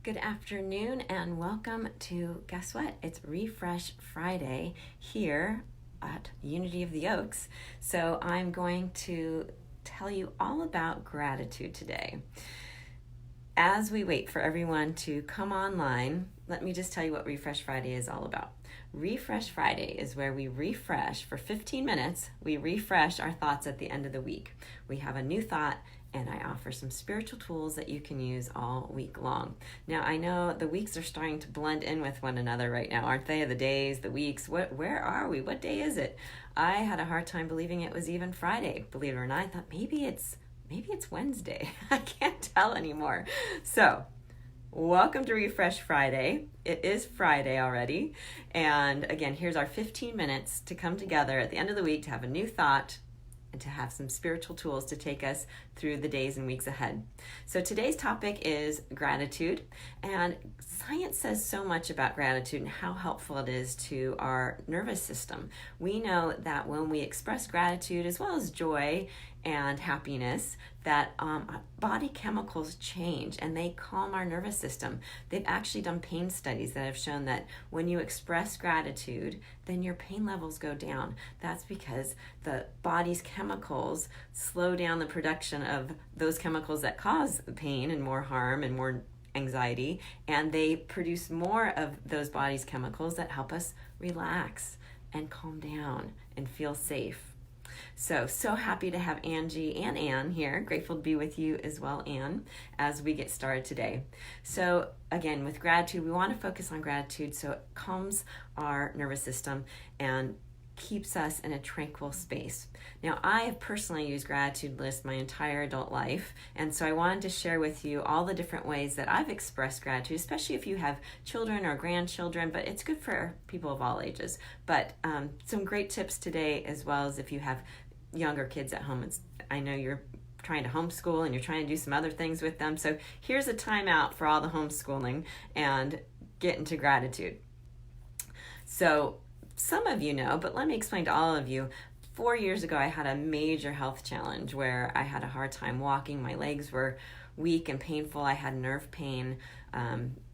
Good afternoon and welcome to, guess what? It's Refresh Friday here at Unity of the Oaks. So I'm going to tell you all about gratitude today. As we wait for everyone to come online, let me just tell you what Refresh Friday is all about. Refresh Friday is where we refresh for 15 minutes. We refresh our thoughts at the end of the week. We have a new thought, and I offer some spiritual tools that you can use all week long. Now, I know the weeks are starting to blend in with one another right now, aren't they? The days, the weeks, where are we? What day is it? I had a hard time believing it was even Friday, believe it or not. I thought maybe it's Wednesday. I can't tell anymore. So, welcome to Refresh Friday. It is Friday already. And again, here's our 15 minutes to come together at the end of the week to have a new thought and to have some spiritual tools to take us through the days and weeks ahead. So today's topic is gratitude, and science says so much about gratitude and how helpful it is to our nervous system. We know that when we express gratitude as well as joy and happiness, that body chemicals change and they calm our nervous system. They've actually done pain studies that have shown that when you express gratitude, then your pain levels go down. That's because the body's chemicals slow down the production of those chemicals that cause pain and more harm and more anxiety, and they produce more of those body's chemicals that help us relax and calm down and feel safe. So happy to have Angie and Ann here. Grateful to be with you as well, Ann, as we get started today. So again, with gratitude, we want to focus on gratitude so it calms our nervous system and keeps us in a tranquil space. Now, I have personally used gratitude lists my entire adult life, and so I wanted to share with you all the different ways that I've expressed gratitude, especially if you have children or grandchildren, but it's good for people of all ages. But some great tips today, as well as if you have younger kids at home. I know you're trying to homeschool and you're trying to do some other things with them. So here's a timeout for all the homeschooling and get into gratitude. So some of you know, but let me explain to all of you. 4 years ago, I had a major health challenge where I had a hard time walking. My legs were weak and painful. I had nerve pain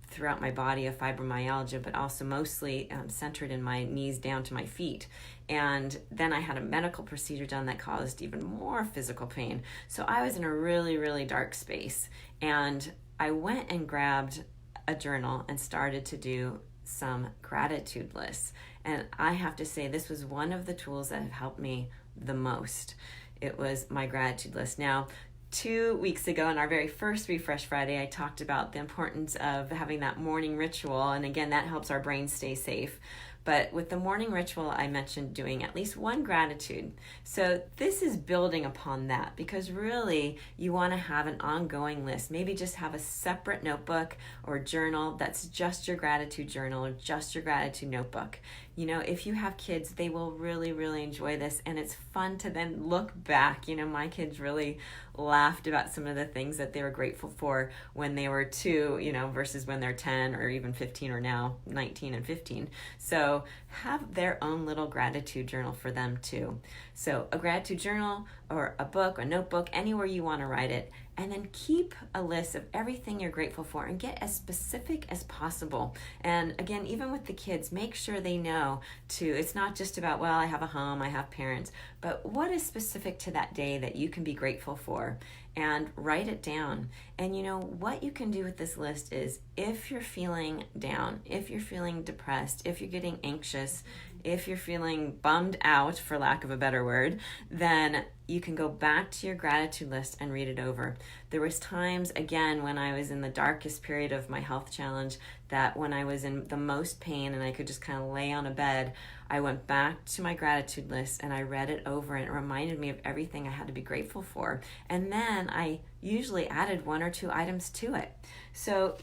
throughout my body of fibromyalgia, but also mostly centered in my knees down to my feet. And then I had a medical procedure done that caused even more physical pain. So I was in a really, really dark space. And I went and grabbed a journal and started to do some gratitude lists. And I have to say, this was one of the tools that have helped me the most. It was my gratitude list. Now, 2 weeks ago, on our very first Refresh Friday, I talked about the importance of having that morning ritual. And again, that helps our brain stay safe. But with the morning ritual, I mentioned doing at least one gratitude. So this is building upon that, because really you want to have an ongoing list. Maybe just have a separate notebook or journal that's just your gratitude journal or just your gratitude notebook. You know, if you have kids, they will really, really enjoy this, and it's fun to then look back. You know, my kids really laughed about some of the things that they were grateful for when they were 2, versus when they're 10 or even 15 or now 19 and 15. So have their own little gratitude journal for them too. So a gratitude journal or a book, a notebook, anywhere you want to write it, and then keep a list of everything you're grateful for and get as specific as possible. And again, even with the kids, make sure they know it's not just about, well, I have a home, I have parents, but what is specific to that day that you can be grateful for, and write it down. And what you can do with this list is, if you're feeling down, if you're feeling depressed, if you're getting anxious, if you're feeling bummed out, for lack of a better word, then you can go back to your gratitude list and read it over. There was times, again, when I was in the darkest period of my health challenge, that when I was in the most pain and I could just kind of lay on a bed, I went back to my gratitude list and I read it over, and it reminded me of everything I had to be grateful for. And then I usually added 1 or 2 items to it. So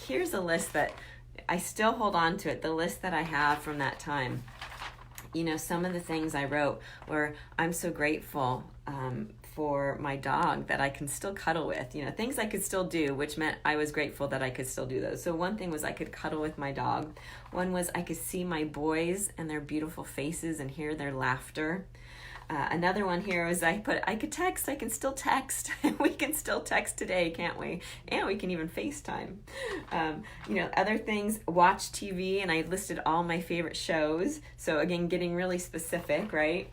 here's a list that I still hold on to it, the list that I have from that time. Some of the things I wrote were, I'm so grateful for my dog that I can still cuddle with, things I could still do, which meant I was grateful that I could still do those. So one thing was I could cuddle with my dog. One was I could see my boys and their beautiful faces and hear their laughter. Another one here is I could text. I can still text. We can still text today, can't we? And we can even FaceTime. Other things, watch TV, and I listed all my favorite shows. So again, getting really specific, right?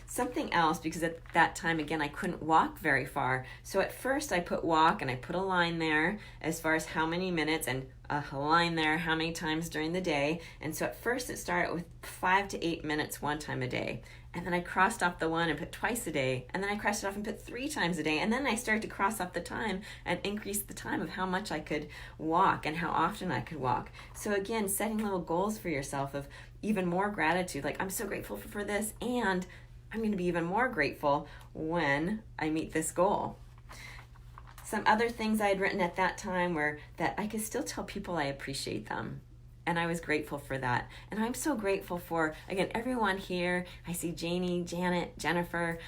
Something else, because at that time, again, I couldn't walk very far. So at first I put walk and I put a line there as far as how many minutes, and a line there how many times during the day. And so at first it started with 5 to 8 minutes one time a day. And then I crossed off the one and put twice a day. And then I crossed it off and put 3 times a day. And then I started to cross off the time and increase the time of how much I could walk and how often I could walk. So again, setting little goals for yourself of even more gratitude. Like, I'm so grateful for this, and I'm going to be even more grateful when I meet this goal. Some other things I had written at that time were that I could still tell people I appreciate them. And I was grateful for that. And I'm so grateful for, again, everyone here. I see Janie, Janet, Jennifer,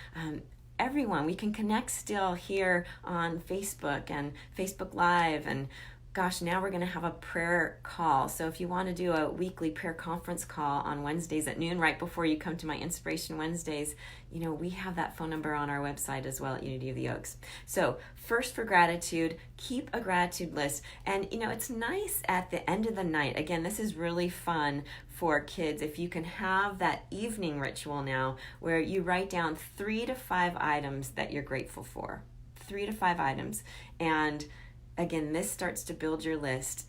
everyone. We can connect still here on Facebook and Facebook Live. And gosh, now we're going to have a prayer call. So if you want to do a weekly prayer conference call on Wednesdays at noon, right before you come to my Inspiration Wednesdays, we have that phone number on our website as well at Unity of the Oaks. So first, for gratitude, keep a gratitude list. And, it's nice at the end of the night. Again, this is really fun for kids. If you can have that evening ritual now where you write down 3 to 5 items that you're grateful for. 3 to 5 items. And again, this starts to build your list.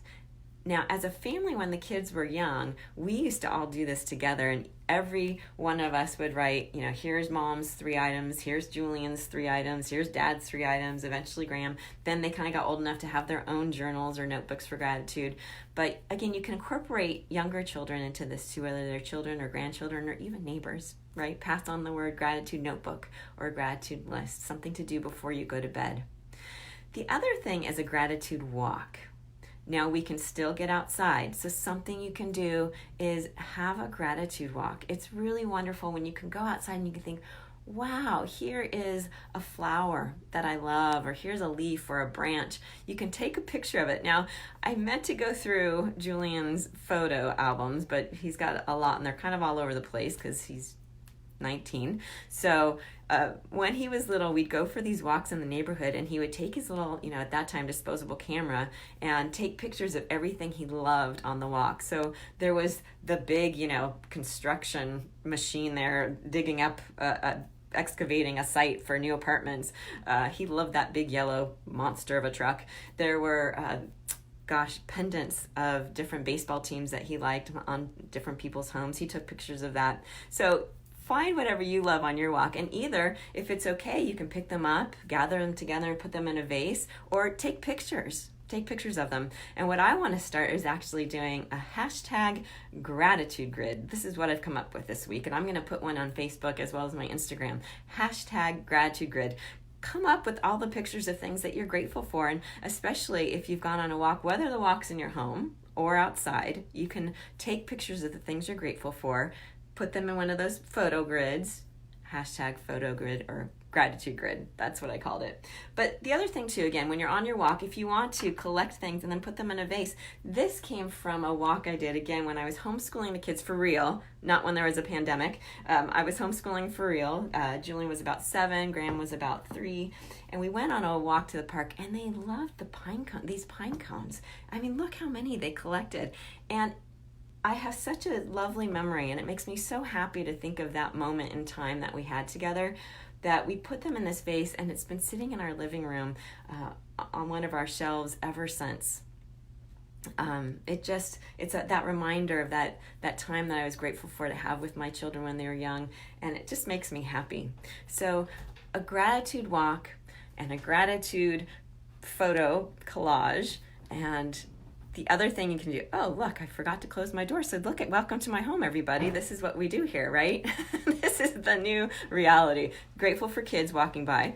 Now, as a family, when the kids were young, we used to all do this together, and every one of us would write, here's Mom's 3 items, here's Julian's 3 items, here's Dad's 3 items, eventually Graham. Then they kind of got old enough to have their own journals or notebooks for gratitude. But again, you can incorporate younger children into this too, whether they're children or grandchildren or even neighbors, right? Pass on the word gratitude notebook or gratitude list, something to do before you go to bed. The other thing is a gratitude walk. Now we can still get outside. So something you can do is have a gratitude walk. It's really wonderful when you can go outside and you can think, wow, here is a flower that I love, or here's a leaf or a branch. You can take a picture of it. Now, I meant to go through Julian's photo albums, but he's got a lot and they're kind of all over the place because he's 19. So when he was little, we'd go for these walks in the neighborhood, and he would take his little, at that time, disposable camera and take pictures of everything he loved on the walk. So there was the big, construction machine there digging up, excavating a site for new apartments. He loved that big yellow monster of a truck. There were pendants of different baseball teams that he liked on different people's homes. He took pictures of that. So find whatever you love on your walk, and either, if it's okay, you can pick them up, gather them together and put them in a vase, or take pictures of them. And what I want to start is actually doing a hashtag gratitude grid. This is what I've come up with this week, and I'm going to put one on Facebook as well as my Instagram. Hashtag gratitude grid. Come up with all the pictures of things that you're grateful for, and especially if you've gone on a walk, whether the walk's in your home or outside, you can take pictures of the things you're grateful for, put them in one of those photo grids, hashtag photo grid or gratitude grid. That's what I called it. But the other thing too, again, when you're on your walk, if you want to collect things and then put them in a vase, this came from a walk I did, again, when I was homeschooling the kids for real, not when there was a pandemic. I was homeschooling for real. Julian was about 7, Graham was about 3, and we went on a walk to the park, and they loved these pine cones. I mean, look how many they collected. And I have such a lovely memory, and it makes me so happy to think of that moment in time that we had together, that we put them in this vase, and it's been sitting in our living room on one of our shelves ever since. It's that reminder of that time that I was grateful for to have with my children when they were young, and it just makes me happy. So a gratitude walk and a gratitude photo collage. And the other thing you can do, oh, look, I forgot to close my door. So welcome to my home, everybody. This is what we do here, right? This is the new reality. Grateful for kids walking by.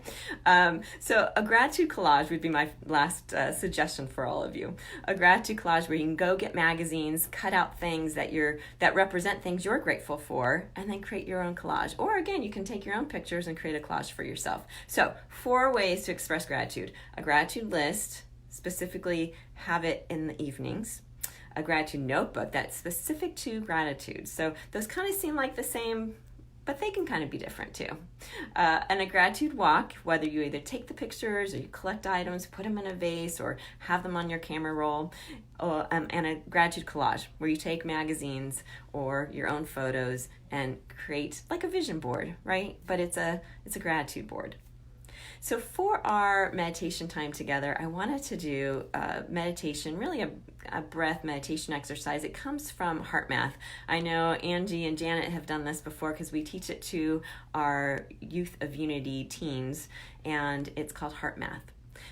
So a gratitude collage would be my last suggestion for all of you. A gratitude collage where you can go get magazines, cut out things that represent things you're grateful for, and then create your own collage. Or again, you can take your own pictures and create a collage for yourself. So 4 ways to express gratitude. A gratitude list, specifically have it in the evenings. A gratitude notebook that's specific to gratitude. So those kind of seem like the same but they can kind of be different too. And a gratitude walk, whether you either take the pictures or you collect items, put them in a vase, or have them on your camera roll, and a gratitude collage, where you take magazines or your own photos and create like a vision board, right? But it's a gratitude board. So for our meditation time together, I wanted to do a meditation, really a breath meditation exercise. It comes from HeartMath. I know Angie and Janet have done this before because we teach it to our Youth of Unity teams, and it's called HeartMath.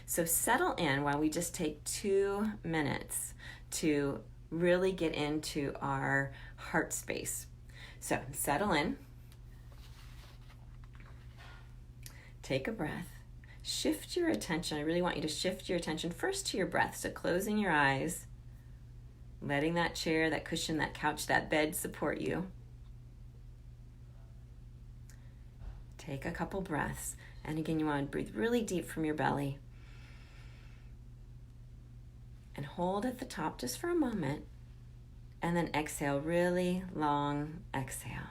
So settle in while we just take 2 minutes to really get into our heart space. So settle in. Take a breath. Shift your attention. I really want you to shift your attention first to your breath. So closing your eyes, letting that chair, that cushion, that couch, that bed support you. Take a couple breaths. And again, you want to breathe really deep from your belly. And hold at the top just for a moment. And then exhale, really long exhale.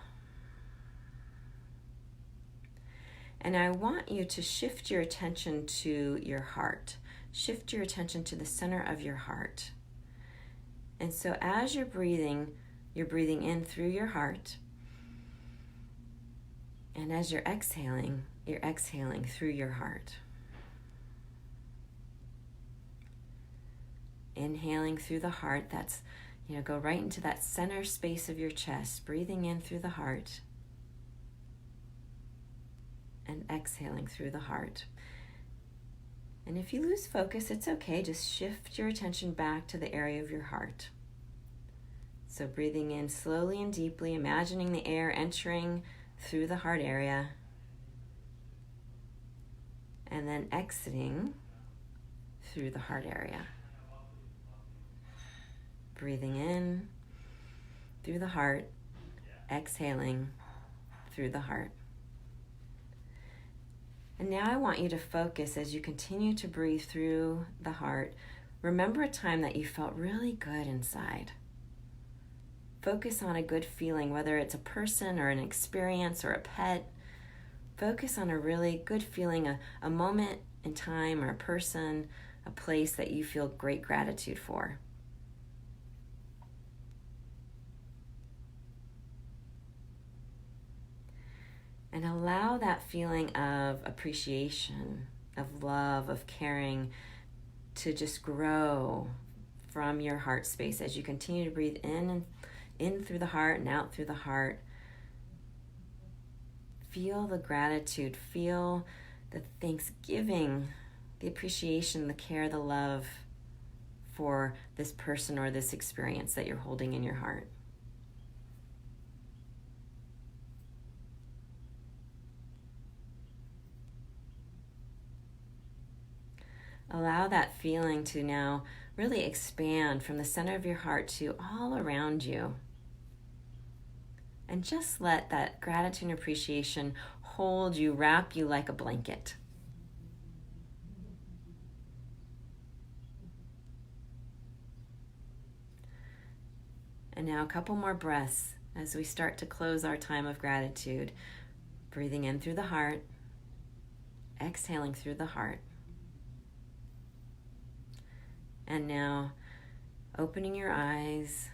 And I want you to shift your attention to your heart. Shift your attention to the center of your heart. And so as you're breathing in through your heart. And as you're exhaling through your heart. Inhaling through the heart, that's, go right into that center space of your chest, breathing in through the heart. And exhaling through the heart. And if you lose focus, it's okay. Just shift your attention back to the area of your heart. So breathing in slowly and deeply, imagining the air entering through the heart area. And then exiting through the heart area. Breathing in through the heart, exhaling through the heart. And now I want you to focus as you continue to breathe through the heart. Remember a time that you felt really good inside. Focus on a good feeling, whether it's a person or an experience or a pet. Focus on a really good feeling, a moment in time or a person, a place that you feel great gratitude for. And allow that feeling of appreciation, of love, of caring to just grow from your heart space as you continue to breathe in through the heart and out through the heart. Feel the gratitude, feel the thanksgiving, the appreciation, the care, the love for this person or this experience that you're holding in your heart. Allow that feeling to now really expand from the center of your heart to all around you. And just let that gratitude and appreciation hold you, wrap you like a blanket. And now a couple more breaths as we start to close our time of gratitude. Breathing in through the heart, exhaling through the heart. And now, opening your eyes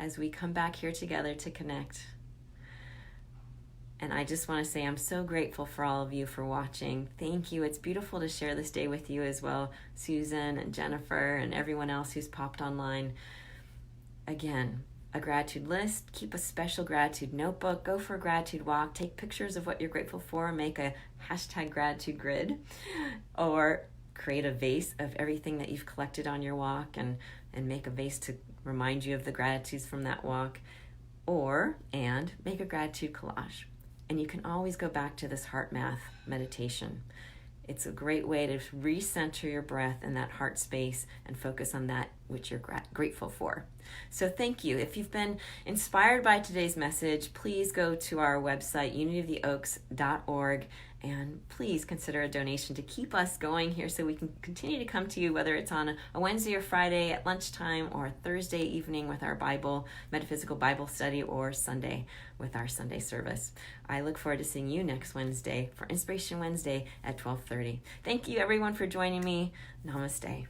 as we come back here together to connect. And I just want to say I'm so grateful for all of you for watching. Thank you. It's beautiful to share this day with you as well, Susan and Jennifer and everyone else who's popped online. Again, a gratitude list, keep a special gratitude notebook, go for a gratitude walk, take pictures of what you're grateful for, make a #gratitude grid, or create a vase of everything that you've collected on your walk and make a vase to remind you of the gratitudes from that walk, and make a gratitude collage. And you can always go back to this HeartMath meditation. It's a great way to recenter your breath in that heart space and focus on that which you're grateful for. So thank you. If you've been inspired by today's message, please go to our website, unityoftheoaks.org, And please consider a donation to keep us going here so we can continue to come to you, whether it's on a Wednesday or Friday at lunchtime, or a Thursday evening with our metaphysical Bible study, or Sunday with our Sunday service. I look forward to seeing you next Wednesday for Inspiration Wednesday at 12:30. Thank you everyone for joining me. Namaste.